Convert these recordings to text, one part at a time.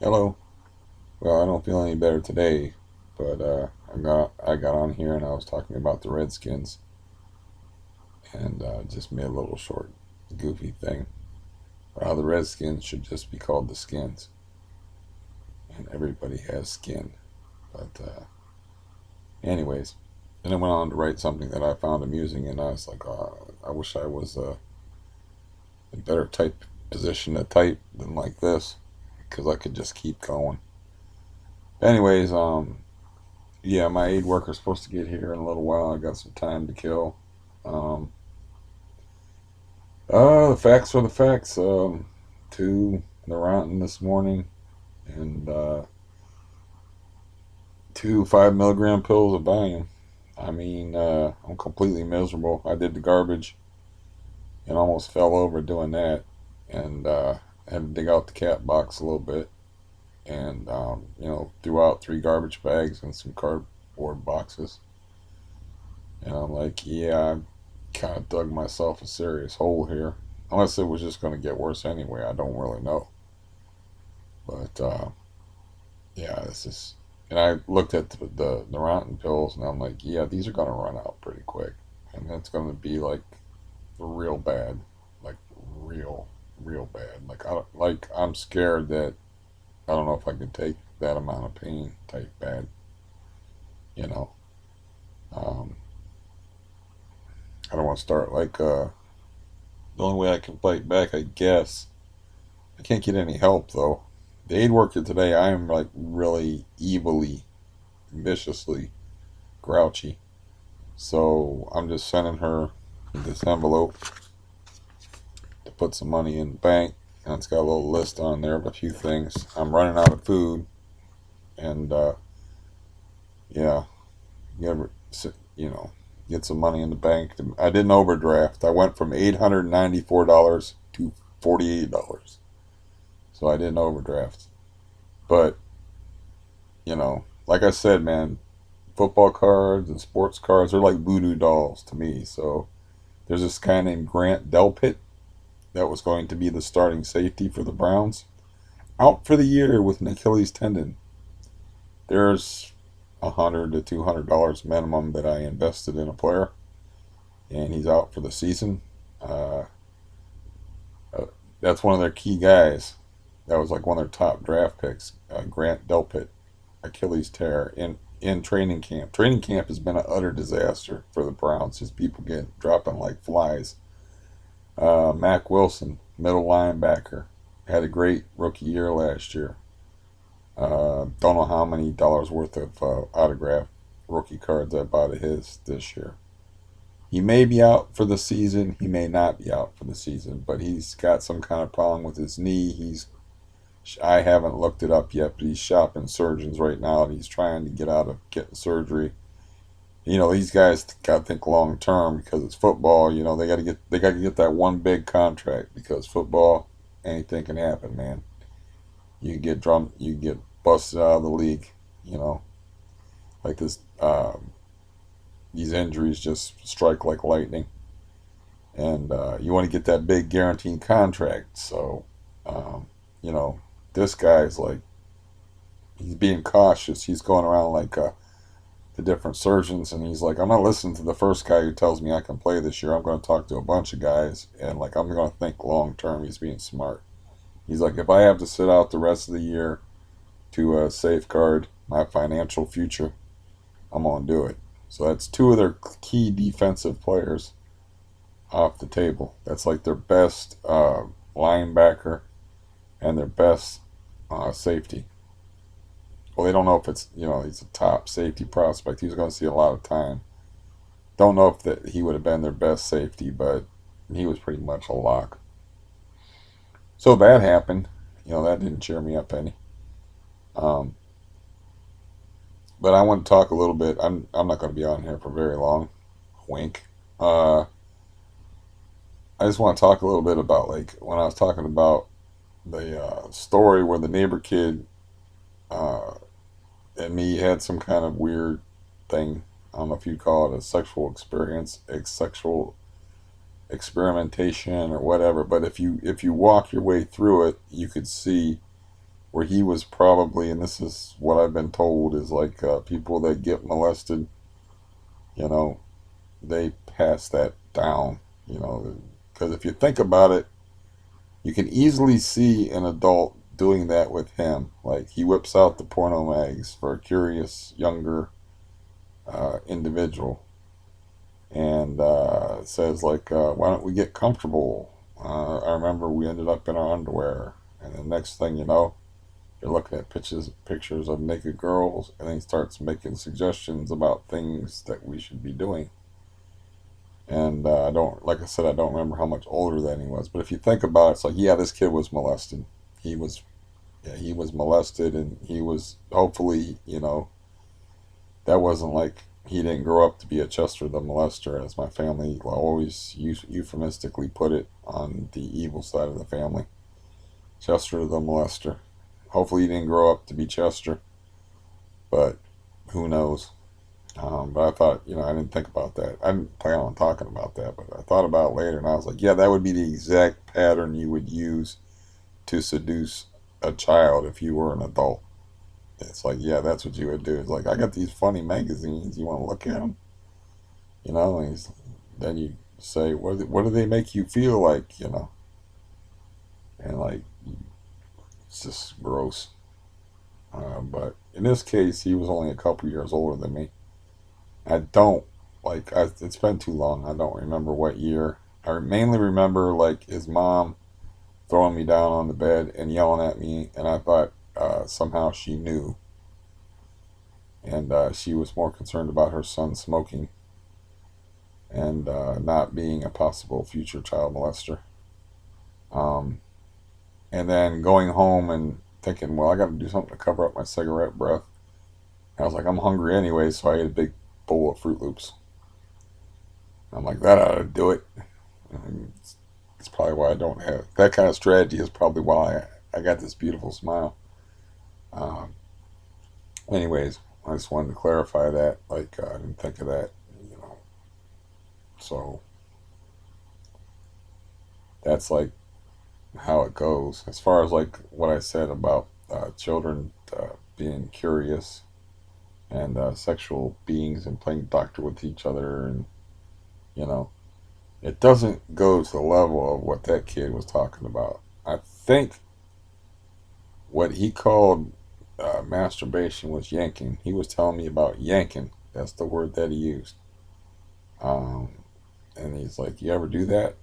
Hello. Well, I don't feel any better today, but I got on here and I was talking about the Redskins and just made a little short, goofy thing. How the Redskins should just be called the Skins, and everybody has skin. But anyways, then I went on to write something that I found amusing, and I was like, I wish I was in better type position to type than like this, because I could just keep going. Anyways, yeah, my aid worker's supposed to get here in a little while. I got some time to kill. Um, the facts are the facts. Two Neurontin this morning, and two 5 milligram pills of Valium. I mean, I'm completely miserable. I did the garbage and almost fell over doing that, and had to dig out the cat box a little bit, and threw out three garbage bags and some cardboard boxes. And I'm like, yeah, I kind of dug myself a serious hole here. Unless it was just going to get worse anyway, I don't really know. But yeah, this is. And I looked at the Neurontin pills, and I'm like, yeah, these are going to run out pretty quick, and it's going to be like real bad, like real, real bad. I'm scared that I don't know if I can take that amount of pain type bad, you know. Um, I don't want to start like the only way I can fight back, I guess. I can't get any help though. The aid worker today, I am like really evilly, viciously grouchy. So I'm just sending her this envelope to put some money in the bank, and it's got a little list on there of a few things. I'm running out of food, and yeah, you ever, you know, get some money in the bank. I did an overdraft. I went from $894 to $48, so I did an overdraft. But like I said, man, football cards and sports cards are like voodoo dolls to me. So there's this guy named Grant Delpit that was going to be the starting safety for the Browns, out for the year with an Achilles tendon. There's $100 to $200 minimum that I invested in a player, and he's out for the season. Uh, uh, that's one of their key guys. That was like one of their top draft picks, Grant Delpit, Achilles tear in training camp. Training camp has been an utter disaster for the Browns. Just people get dropping like flies. Mac Wilson, middle linebacker, had a great rookie year last year. Don't know how many dollars worth of autograph rookie cards I bought of his this year. He may be out for the season. He may not be out for the season, but he's got some kind of problem with his knee. I haven't looked it up yet, but he's shopping surgeons right now, and he's trying to get out of getting surgery. These guys got to think long term because it's football. They got to get that one big contract because football, anything can happen, man. You get busted out of the league. You know, like this. These injuries just strike like lightning, and you want to get that big guaranteed contract. So, um, you know, this guy's like he's being cautious. He's going around like the different surgeons, and he's like, I'm not listening to the first guy who tells me I can play this year. I'm going to talk to a bunch of guys, and like I'm going to think long term. He's being smart. He's like, if I have to sit out the rest of the year to safeguard my financial future, I'm going to do it. So that's two of their key defensive players off the table. That's like their best linebacker and their best safety. Well, they don't know if he's a top safety prospect. He's going to see a lot of time. Don't know if that he would have been their best safety, but he was pretty much a lock. So that happened. That didn't cheer me up any. Um, but I want to talk a little bit. I'm not going to be on here for very long. Wink. Uh, I just want to talk a little bit about like when I was talking about the story where the neighbor kid uh, and me had some kind of weird thing. I don't know if you'd call it a sexual experience, a sexual experimentation or whatever. But if you walk your way through it, you could see where he was probably, and this is what I've been told, is like people that get molested, you know, they pass that down, you know, because if you think about it, you can easily see an adult doing that with him. Like he whips out the porno mags for a curious younger individual and says like, "Why don't we get comfortable?" I remember we ended up in our underwear, and the next thing you know, you're looking at pictures of naked girls, and then he starts making suggestions about things that we should be doing. And I don't, like I said, I don't remember how much older than he was. But if you think about it, it's like, yeah, this kid was molested. He was, yeah, he was molested, and he was hopefully, you know, that wasn't like he didn't grow up to be a Chester the molester, as my family always euphemistically put it on the evil side of the family. Chester the molester. Hopefully, he didn't grow up to be Chester, but who knows? But I thought, you know, I didn't think about that. I didn't plan on talking about that, but I thought about it later, and I was like, yeah, that would be the exact pattern you would use to seduce a child if you were an adult. It's like, yeah, that's what you would do. It's like, I got these funny magazines. You want to look at them? You know, and then you say, what do they make you feel like? You know, and like, it's just gross. But in this case, he was only a couple years older than me. I don't it's been too long. I don't remember what year. I mainly remember like his mom throwing me down on the bed and yelling at me, and I thought somehow she knew, and she was more concerned about her son smoking and not being a possible future child molester. Um, and then going home and thinking, well, I got to do something to cover up my cigarette breath. And I was like, I'm hungry anyway, so I ate a big bowl of Fruit Loops. I'm like, that ought to do it. And it's probably why I don't have that kind of strategy. Is probably why I got this beautiful smile. Um, anyways, I just wanted to clarify that. Like, I didn't think of that, you know. So that's like how it goes. As far as like what I said about children being curious and sexual beings and playing doctor with each other, and you know, it doesn't go to the level of what that kid was talking about. I think what he called masturbation was yanking. He was telling me about yanking. That's the word that he used. Um, and he's like, "You ever do that?"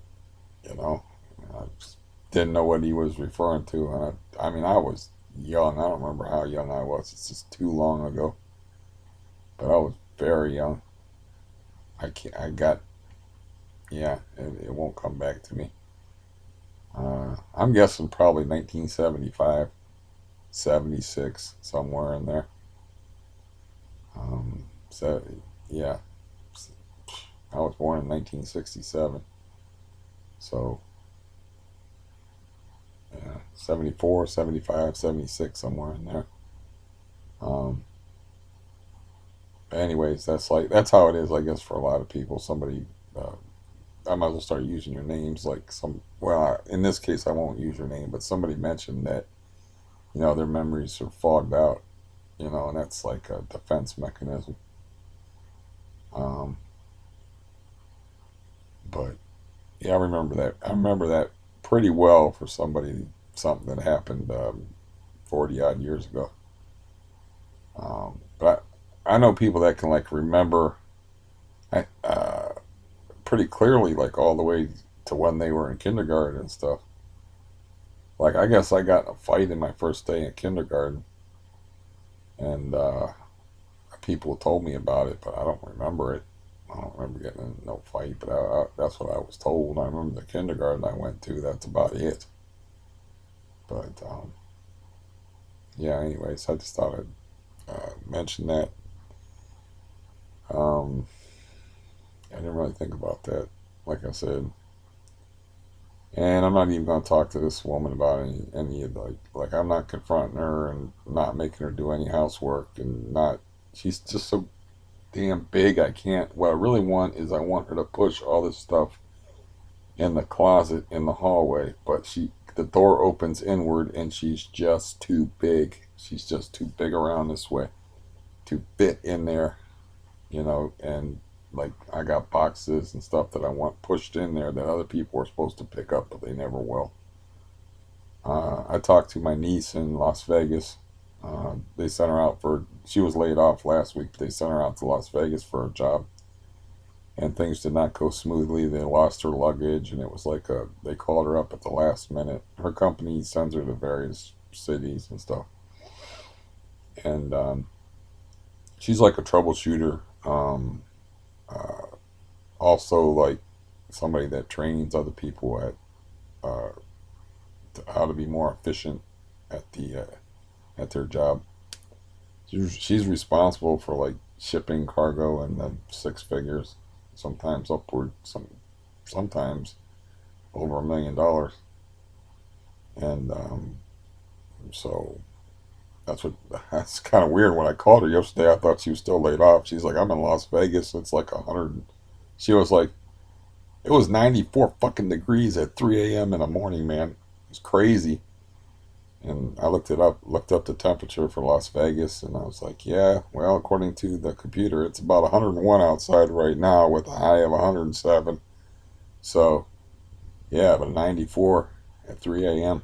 You know, and I just didn't know what he was referring to. And I mean, I was young. I don't remember how young I was. It's just too long ago. But I was very young. I can't. I got. Yeah, it won't come back to me. I'm guessing probably 1975, 76, somewhere in there. So yeah, I was born in 1967. So yeah, 74, 75, 76, somewhere in there. Um, anyways, that's how it is, I guess, for a lot of people. Somebody, uh, I might as well start using your names. Like well, in this case, I won't use your name, but somebody mentioned that their memories are fogged out. And that's like a defense mechanism. Um, but yeah, I remember that. I remember that pretty well for something that happened 40 odd years ago. But I know people that can like remember pretty clearly, like all the way to when they were in kindergarten and stuff. Like I guess I got in a fight in my first day in kindergarten, and people told me about it, but I don't remember it. I don't remember getting in no fight, but that's what I was told. I remember the kindergarten I went to. That's about it. But yeah. Anyways, I just thought I'd mention that. Um, I didn't really think about that, like I said. And I'm not even going to talk to this woman about any of like I'm not confronting her and not making her do any housework and not. She's just so damn big. I can't. What I really want is I want her to push all this stuff in the closet in the hallway, but the door opens inward and she's just too big. She's just too big around this way to fit in there, and like I got boxes and stuff that I want pushed in there that other people are supposed to pick up, but they never will. I talked to my niece in Las Vegas. They sent her out she was laid off last week, but they sent her out to Las Vegas for a job. And things did not go smoothly. They lost her luggage, and it was like they called her up at the last minute. Her company sends her to various cities and stuff. And she's like a troubleshooter. Uh, Also, like somebody that trains other people at how to be more efficient at their job. She's responsible for like shipping cargo in the six figures, sometimes upward, sometimes over $1 million, and so that's kind of weird. When I called her yesterday, I thought she was still laid off. She's like, I'm in Las Vegas. It's like 100. She was like, it was 94 fucking degrees at 3 a.m. in the morning, man. It's crazy. And I looked up the temperature for Las Vegas, and I was like, yeah, well, according to the computer, it's about 101 outside right now with a high of 107. So, yeah, but 94 at 3 a.m.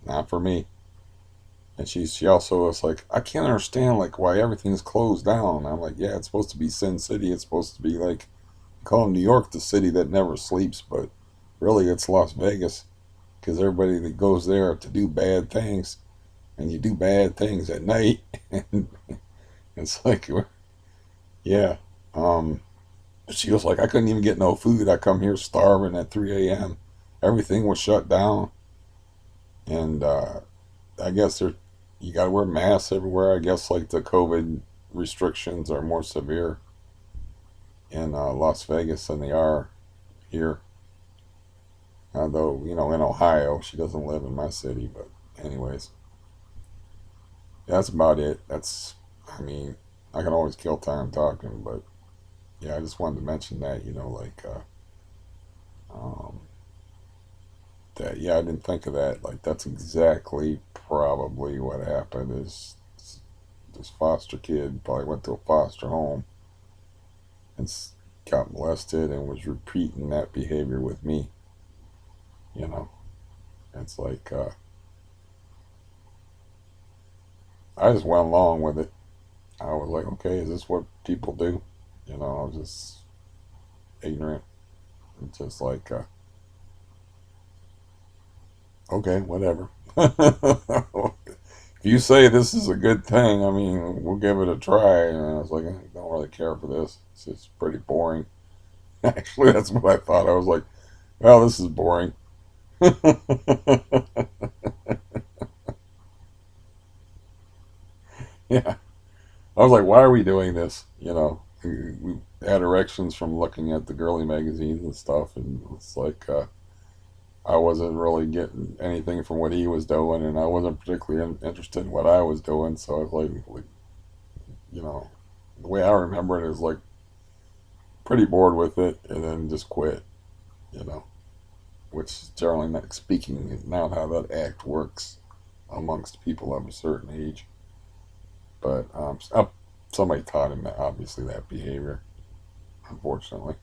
Not for me. And she also was like, I can't understand like why everything's closed down. I'm like, yeah, it's supposed to be Sin City. It's supposed to be like, call New York the city that never sleeps, but really it's Las Vegas because everybody that goes there to do bad things, and you do bad things at night, and it's like, yeah. Um, she was like, I couldn't even get no food. I come here starving at 3 a.m. Everything was shut down, and I guess you got to wear masks everywhere. I guess like the COVID restrictions are more severe in Las Vegas than they are here. Though, in Ohio, she doesn't live in my city, but anyways, that's about it. I mean, I can always kill time talking, but yeah, I just wanted to mention that, like, um, that, yeah, I didn't think of that. Like, that's exactly probably what happened is this foster kid probably went to a foster home and got molested and was repeating that behavior with me, you know. It's like, I just went along with it. I was like, okay, is this what people do? I was just ignorant. It's just like, okay, whatever. If you say this is a good thing, I mean, we'll give it a try. And I was like, I don't really care for this. It's just pretty boring. Actually, that's what I thought. I was like, well, this is boring. Yeah. I was like, why are we doing this? We had erections from looking at the girly magazines and stuff. And it's like, I wasn't really getting anything from what he was doing, and I wasn't particularly interested in what I was doing. So I was like, you know, the way I remember it is like pretty bored with it, and then just quit. You know, which is generally not speaking not how that act works amongst people of a certain age. But somebody taught him that, obviously, that behavior, unfortunately.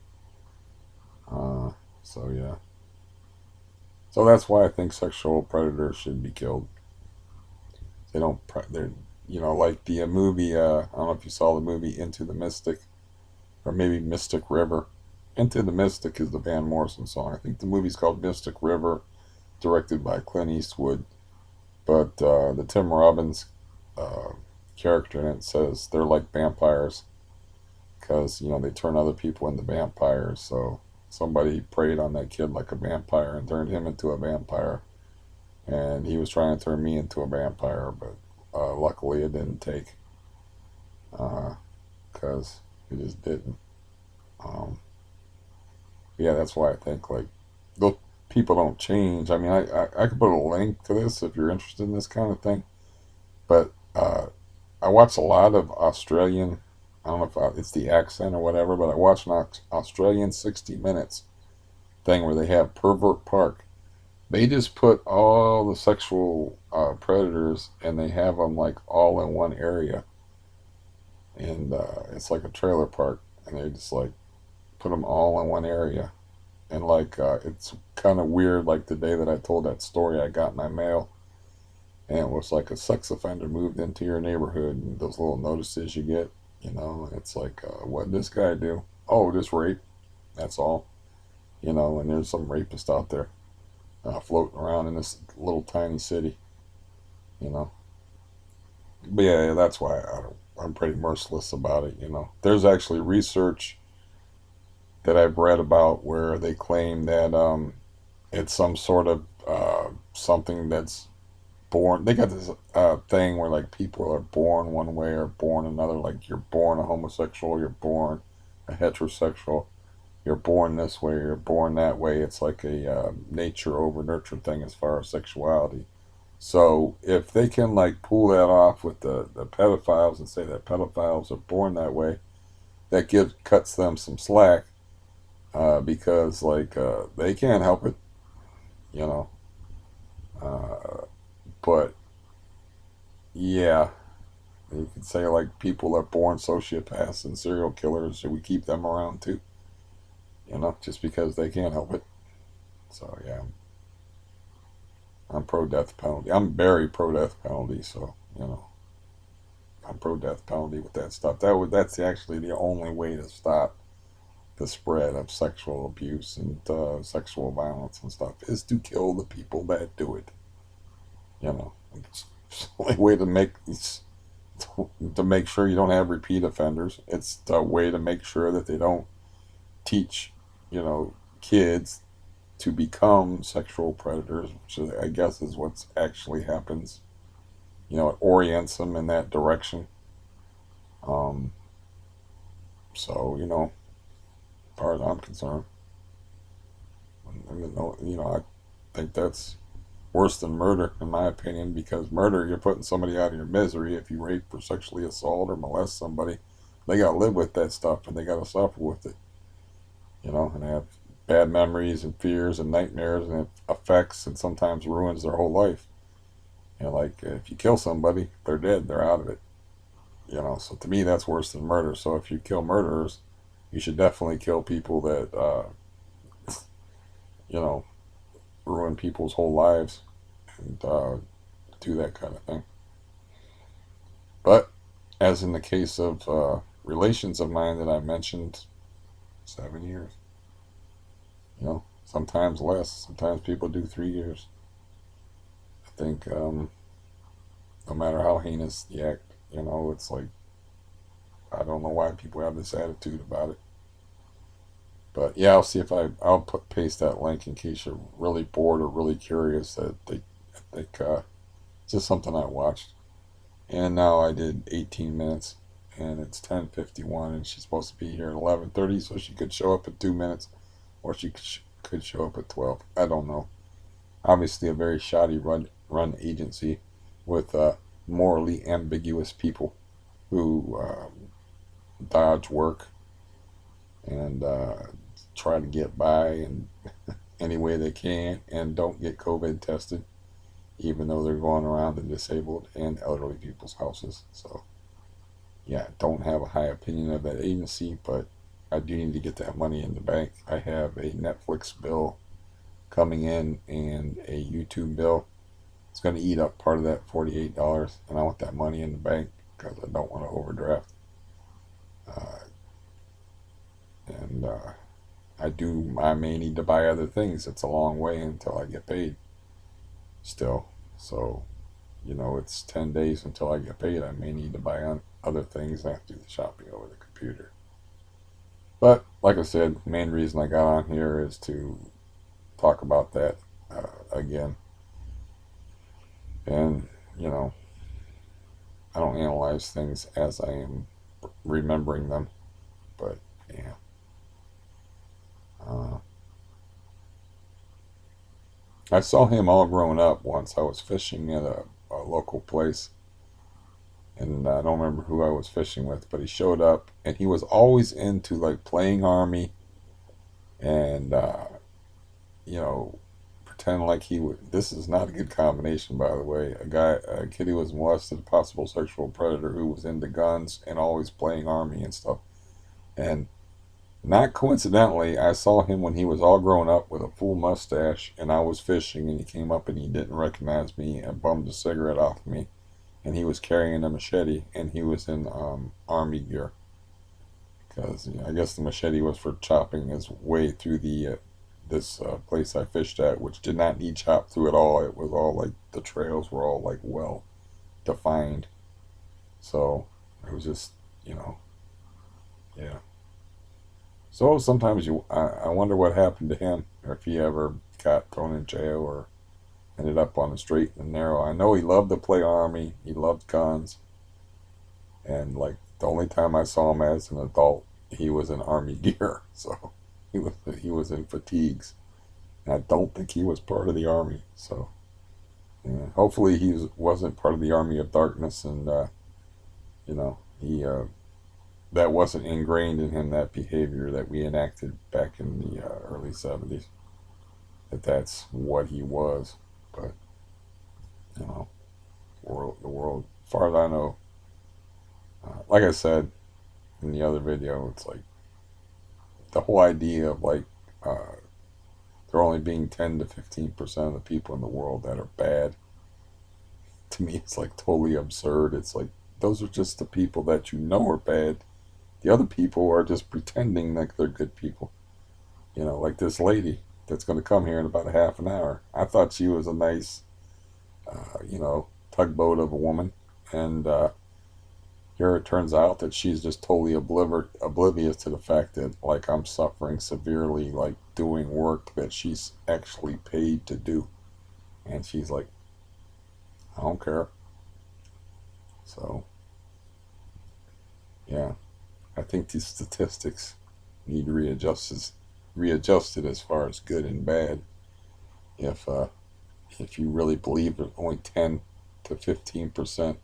Uh, so yeah, so that's why I think sexual predators should be killed. They don't. They're like the movie. I don't know if you saw the movie Into the Mystic, or maybe Mystic River. Into the Mystic is the Van Morrison song. I think the movie's called Mystic River, directed by Clint Eastwood. But the Tim Robbins uh, character in it says they're like vampires because they turn other people into vampires. So somebody preyed on that kid like a vampire and turned him into a vampire, and he was trying to turn me into a vampire, but luckily it didn't take because it just didn't. Um, yeah, that's why I think like those people don't change. I mean, I could put a link to this if you're interested in this kind of thing, but I watch a lot of Australian. I don't know if it's the accent or whatever, but I watch an Australian 60 Minutes thing where they have Pervert Park, They just put all the sexual predators and they have them like all in one area, and it's like a trailer park, and they just like put them all in one area, and like it's kind of weird. Like the day that I told that story, I got my mail, and it was like a sex offender moved into your neighborhood, and those little notices you get, and it's like, what did this guy do? Oh, just rape. That's all, and there's some rapist out there floating around in this little tiny city, you know. But yeah, that's why I'm pretty merciless about it, There's actually research that I've read about where they claim that it's some sort of something that's born. They got this thing where like people are born one way or born another. Like you're born a homosexual, you're born a heterosexual, you're born this way, you're born that way. It's like a nature over nurture thing as far as sexuality. So if they can like pull that off with the pedophiles and say that pedophiles are born that way, that gives cuts them some slack because like they can't help it, you know. Uh, but yeah, you could say like people are born sociopaths and serial killers. Should we keep them around too? Just because they can't help it. So yeah, I'm pro death penalty. I'm very pro death penalty. So I'm pro death penalty with that stuff. That's actually the only way to stop the spread of sexual abuse and sexual violence and stuff is to kill the people that do it. It's the only way to make sure you don't have repeat offenders. It's the way to make sure that they don't teach, kids to become sexual predators, which I guess is what actually happens. It orients them in that direction. Um, so, as far as I'm concerned, I think that's worse than murder, in my opinion, because murder, you're putting somebody out of your misery. If you rape or sexually assault or molest somebody, they got to live with that stuff and they got to suffer with it, and have bad memories and fears and nightmares, and it affects and sometimes ruins their whole life. Like if you kill somebody, they're dead, they're out of it, So to me, that's worse than murder. So if you kill murderers, you should definitely kill people that, you know, ruin people's whole lives and do that kind of thing. But as in the case of relations of mine that I mentioned, 7 years, sometimes less. Sometimes people do 3 years. I think no matter how heinous the act, it's like, I don't know why people have this attitude about it. But yeah, I'll see if I'll paste that link in case you're really bored or really curious. I think it's just something I watched. And now I did 18 minutes, and it's 10:51, and she's supposed to be here at 11:30, so she could show up at 2 minutes, or she could show up at 12. I don't know. Obviously, a very shoddy run agency with morally ambiguous people who dodge work and try to get by in any way they can and don't get COVID tested, even though they're going around the disabled and elderly people's houses. So, yeah, don't have a high opinion of that agency, but I do need to get that money in the bank. I have a Netflix bill coming in and a YouTube bill. It's going to eat up part of that $48, and I want that money in the bank because I don't want to overdraft. Uh, and I may need to buy other things. It's a long way until I get paid still. So, it's 10 days until I get paid. I may need to buy on other things. I have to do the shopping over the computer. But, like I said, main reason I got on here is to talk about that again. And, I don't analyze things as I am remembering them. But, yeah. Uh, I saw him all grown up once. I was fishing at a local place, and I don't remember who I was fishing with, but he showed up, and he was always into like playing army and you know pretend like he would. This is not a good combination, by the way. A kid who was molested, a possible sexual predator who was into guns and always playing army and stuff. And not coincidentally, I saw him when he was all grown up with a full mustache, and I was fishing, and he came up and he didn't recognize me and bummed a cigarette off of me, and he was carrying a machete, and he was in army gear because I guess the machete was for chopping his way through the this place I fished at, which did not need chopped through at all. It was all like the trails were all like well defined, so it was just yeah. So sometimes I wonder what happened to him, or if he ever got thrown in jail or ended up on the straight and narrow. I know he loved to play army. He loved guns, and like the only time I saw him as an adult, he was in army gear. So he was in fatigues. And I don't think he was part of the army. So yeah, hopefully wasn't part of the army of darkness, and he that wasn't ingrained in him, that behavior that we enacted back in the early 70s. That's what he was. But you know, the world, as far as I know, like I said in the other video, it's like the whole idea of like there only being 10 to 15% of the people in the world that are bad. To me, it's like totally absurd. It's like those are just the people that you know are bad. The other people are just pretending like they're good people. Like this lady that's going to come here in about a half an hour. I thought she was a nice, tugboat of a woman, and here it turns out that she's just totally oblivious to the fact that like I'm suffering severely, like doing work that she's actually paid to do, and she's like, I don't care. So yeah, I think these statistics need readjusted as far as good and bad. If if you really believe that only 10 to 15%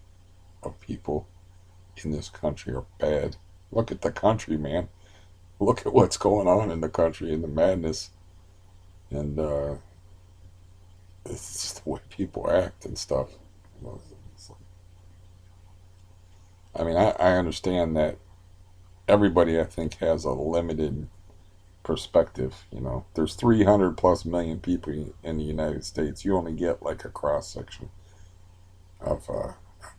of people in this country are bad, look at the country, man. Look at what's going on in the country and the madness, and it's just the way people act and stuff. I mean, I understand that everybody, I think, has a limited perspective. There's 300 plus million people in the United States. You only get like a cross section of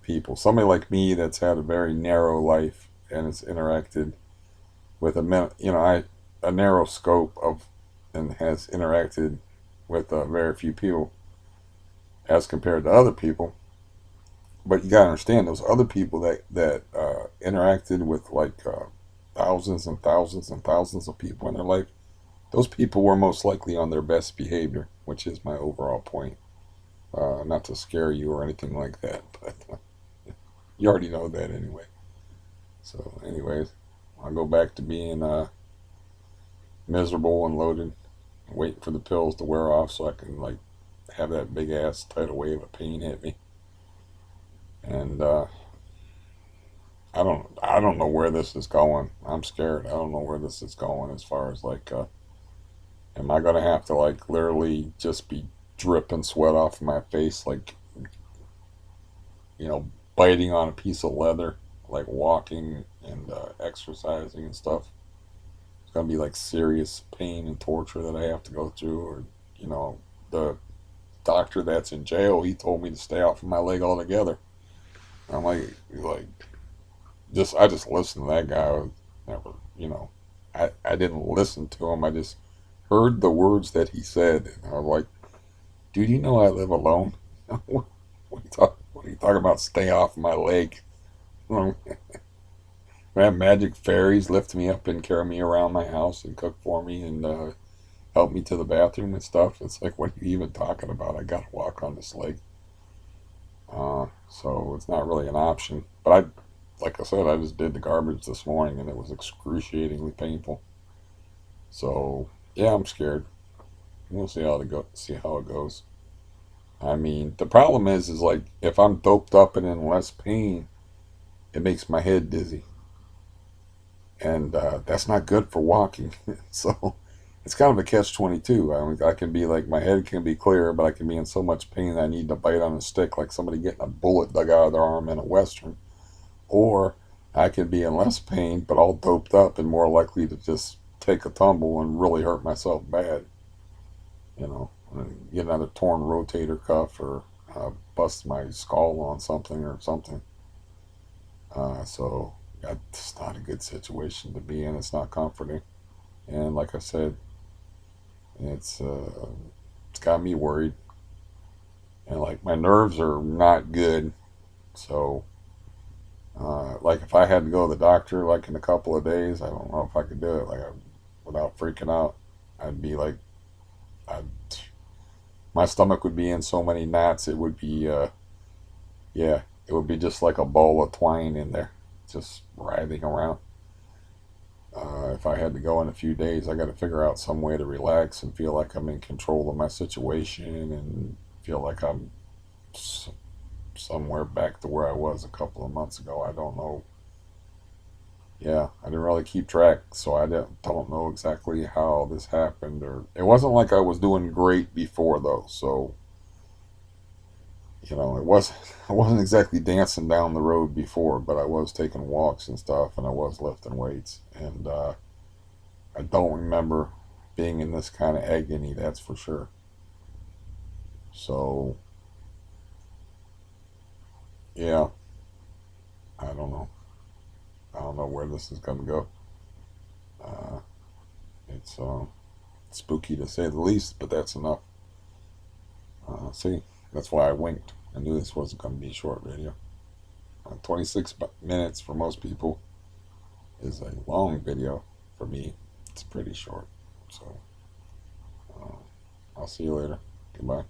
people. Somebody like me that's had a very narrow life and has interacted with a narrow scope of, and has interacted with very few people as compared to other people. But you gotta understand those other people that interacted with like thousands and thousands and thousands of people in their life. Those people were most likely on their best behavior, which is my overall point. Not to scare you or anything like that, but you already know that anyway. So, anyways, I'll go back to being miserable and loaded, waiting for the pills to wear off so I can like have that big ass tidal wave of pain hit me. And I don't know where this is going. I'm scared. I don't know where this is going as far as like am I gonna have to like literally just be dripping sweat off my face, like biting on a piece of leather, like walking and exercising and stuff. It's gonna be like serious pain and torture that I have to go through, or the doctor that's in jail, he told me to stay off of my leg altogether. I'm like I just listened to that guy. I was never, I didn't listen to him. I just heard the words that he said, and I was like, dude, I live alone. What are you talking about? Stay off my leg. Have magic fairies lift me up and carry me around my house and cook for me and help me to the bathroom and stuff. It's like, what are you even talking about? I gotta walk on this leg. So it's not really an option. But like I said, I just did the garbage this morning and it was excruciatingly painful. So yeah, I'm scared. We'll see how it goes. I mean, the problem is like if I'm doped up and in less pain, it makes my head dizzy, and that's not good for walking. So it's kind of a catch-22. I mean, I can be like, my head can be clear, but I can be in so much pain that I need to bite on a stick, like somebody getting a bullet dug out of their arm in a western. Or I can be in less pain, but all doped up and more likely to just take a tumble and really hurt myself bad. You know, get another torn rotator cuff or bust my skull on something or something. So that's not a good situation to be in. It's not comforting. And like I said, it's it's got me worried. And like my nerves are not good. So like if I had to go to the doctor like in a couple of days, I don't know if I could do it. Without freaking out, I'd be like, I'd, my stomach would be in so many knots. It would be yeah, it would be just like a ball of twine in there, just writhing around. If I had to go in a few days, I got to figure out some way to relax and feel like I'm in control of my situation and feel like I'm somewhere back to where I was a couple of months ago. I don't know. Yeah, I didn't really keep track, so I don't know exactly how this happened. Or it wasn't like I was doing great before though, so it was I wasn't exactly dancing down the road before, but I was taking walks and stuff, and I was lifting weights, and I don't remember being in this kind of agony, that's for sure. So yeah, I don't know. I don't know where this is gonna go. Uh, it's spooky to say the least, but that's enough. See, that's why I winked. I knew this wasn't going to be a short video. 26 minutes for most people is a long video. For me, it's pretty short. So, uh, I'll see you later. Goodbye.